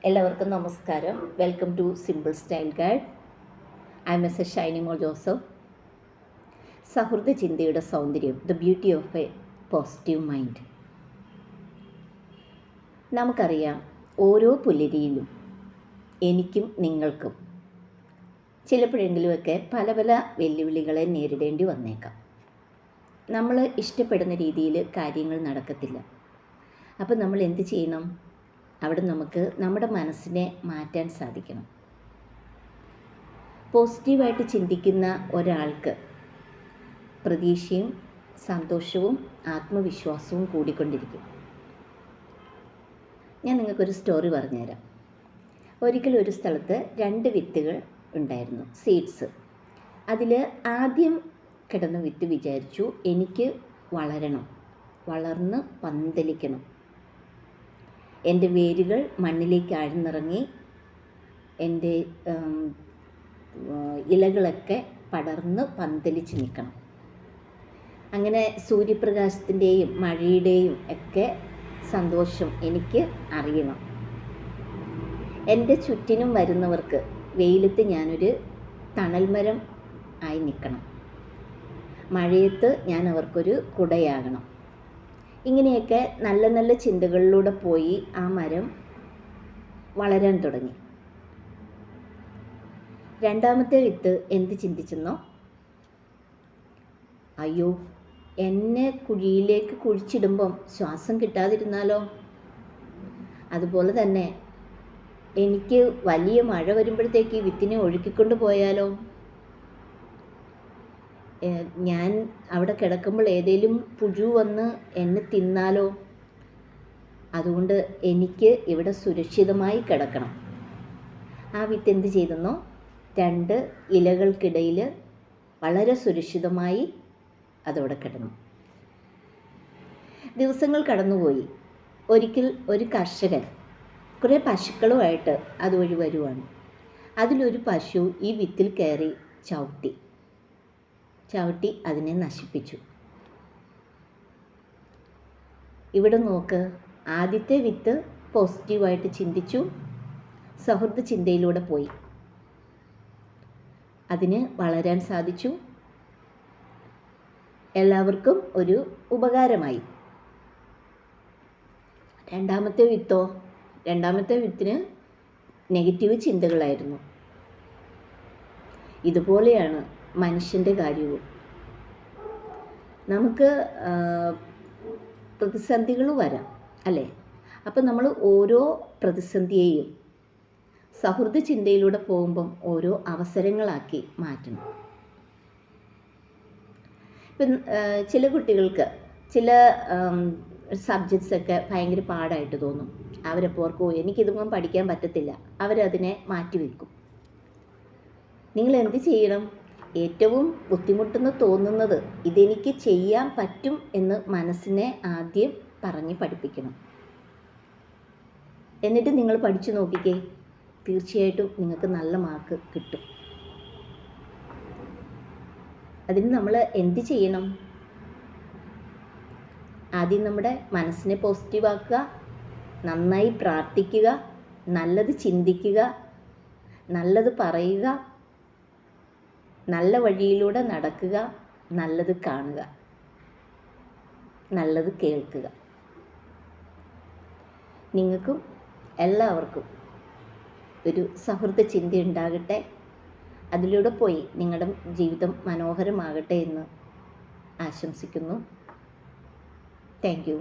എല്ലാവർക്കും നമസ്കാരം. Welcome to simple style guide. I am S Shinimol Joseph. സൗഹൃദ ചിന്തയുടെ സൗന്ദര്യം, the beauty of a positive mind. നമുക്കറിയാം, ഓരോ പുലരിയിലും എനിക്കും നിങ്ങൾക്കും ചിലപ്പോഴെങ്കിലുമൊക്കെ പല പല വെല്ലുവിളികളെ നേരിടേണ്ടി വന്നേക്കാം. നമ്മൾ ഇഷ്ടപ്പെടുന്ന രീതിയിൽ കാര്യങ്ങൾ നടക്കത്തില്ല. അപ്പം നമ്മൾ എന്ത് ചെയ്യണം? അവിടെ നമുക്ക് നമ്മുടെ മനസ്സിനെ മാറ്റാൻ സാധിക്കണം. പോസിറ്റീവായിട്ട് ചിന്തിക്കുന്ന ഒരാൾക്ക് പ്രതീക്ഷയും സന്തോഷവും ആത്മവിശ്വാസവും കൂടിക്കൊണ്ടിരിക്കും. ഞാൻ നിങ്ങൾക്കൊരു സ്റ്റോറി പറഞ്ഞുതരാം. ഒരിക്കലും ഒരു സ്ഥലത്ത് 2 വിത്തുകൾ ഉണ്ടായിരുന്നു, സീഡ്സ്. അതിൽ ആദ്യം കിടന്ന വിത്ത് വിചാരിച്ചു, എനിക്ക് വളരണം, വളർന്ന് പന്തലിക്കണം, എൻ്റെ വേരുകൾ മണ്ണിലേക്ക് ആഴ്ന്നിറങ്ങി എൻ്റെ ഇലകളൊക്കെ പടർന്ന് പന്തലിച്ച് നിൽക്കണം. അങ്ങനെ സൂര്യപ്രകാശത്തിൻ്റെയും മഴയുടെയും ഒക്കെ സന്തോഷം എനിക്ക് അറിയണം. എൻ്റെ ചുറ്റിനും വരുന്നവർക്ക് വെയിലത്ത് ഞാനൊരു തണൽമരം ആയി നിൽക്കണം, മഴയത്ത് ഞാൻ അവർക്കൊരു കുടയാകണം. ഇങ്ങനെയൊക്കെ നല്ല നല്ല ചിന്തകളിലൂടെ പോയി ആ മരം വളരാൻ തുടങ്ങി. രണ്ടാമത്തെ വിത്ത് എന്ത് ചിന്തിച്ചെന്നോ? അയ്യോ, എന്നെ കുഴിയിലേക്ക് കുഴിച്ചിടുമ്പം ശ്വാസം കിട്ടാതിരുന്നാലോ? അതുപോലെ തന്നെ എനിക്ക് വലിയ മഴ വരുമ്പോഴത്തേക്ക് ഈ വിത്തിനെ ഒഴുക്കിക്കൊണ്ട് പോയാലോ? ഞാൻ അവിടെ കിടക്കുമ്പോൾ ഏതെങ്കിലും പുഴു വന്ന് എന്നെ തിന്നാലോ? അതുകൊണ്ട് എനിക്ക് ഇവിടെ സുരക്ഷിതമായി കിടക്കണം. ആ വിത്ത് എന്ത് ചെയ്തെന്നോ? 2 ഇലകൾക്കിടയിൽ വളരെ സുരക്ഷിതമായി അതവിടെ കിടന്നു. ദിവസങ്ങൾ കടന്നുപോയി. ഒരിക്കൽ ഒരു കർഷകൻ കുറേ പശുക്കളുമായിട്ട് അതുവഴി വരുവാണ്. അതിലൊരു പശു ഈ വിത്തിൽ കയറി ചവിട്ടി അതിനെ നശിപ്പിച്ചു. ഇവിടെ നോക്ക്, ആദ്യത്തെ വിത്ത് പോസിറ്റീവായിട്ട് ചിന്തിച്ചു, സൗഹൃദ ചിന്തയിലൂടെ പോയി, അതിന് വളരാൻ സാധിച്ചു, എല്ലാവർക്കും ഒരു ഉപകാരമായി. രണ്ടാമത്തെ വിത്തിന് നെഗറ്റീവ് ചിന്തകളായിരുന്നു. ഇതുപോലെയാണ് മനുഷ്യൻ്റെ കാര്യവും. നമുക്ക് പ്രതിസന്ധികൾ വരാം, അല്ലേ? അപ്പം നമ്മൾ ഓരോ പ്രതിസന്ധിയെയും സൗഹൃദ ചിന്തയിലൂടെ പോകുമ്പം ഓരോ അവസരങ്ങളാക്കി മാറ്റണം. ഇപ്പം ചില കുട്ടികൾക്ക് ചില സബ്ജക്ട്സൊക്കെ ഭയങ്കര പാടായിട്ട് തോന്നും. അവരപ്പോൾ ഓർക്കും, എനിക്കിതൊന്നും പഠിക്കാൻ പറ്റത്തില്ല, അവരതിനെ മാറ്റിവെക്കും. നിങ്ങൾ എന്ത് ചെയ്യണം? ഏറ്റവും ബുദ്ധിമുട്ടെന്ന് തോന്നുന്നത് ഇതെനിക്ക് ചെയ്യാൻ പറ്റും എന്ന് മനസ്സിനെ ആദ്യം പറഞ്ഞ് പഠിപ്പിക്കണം. എന്നിട്ട് നിങ്ങൾ പഠിച്ചു നോക്കിക്കേ, തീർച്ചയായിട്ടും നിങ്ങൾക്ക് നല്ല മാർക്ക് കിട്ടും. അതിന് നമ്മൾ എന്ത് ചെയ്യണം? ആദ്യം നമ്മുടെ മനസ്സിനെ പോസിറ്റീവാക്കുക, നന്നായി പ്രാർത്ഥിക്കുക, നല്ലത് ചിന്തിക്കുക, നല്ലത് പറയുക, നല്ല വഴിയിലൂടെ നടക്കുക, നല്ലത് കാണുക, നല്ലത് കേൾക്കുക. നിങ്ങൾക്കും എല്ലാവർക്കും ഒരു സൗഹൃദ ചിന്ത ഉണ്ടാകട്ടെ. അതിലൂടെ പോയി നിങ്ങളുടെ ജീവിതം മനോഹരമാകട്ടെ എന്ന് ആശംസിക്കുന്നു. Thank you.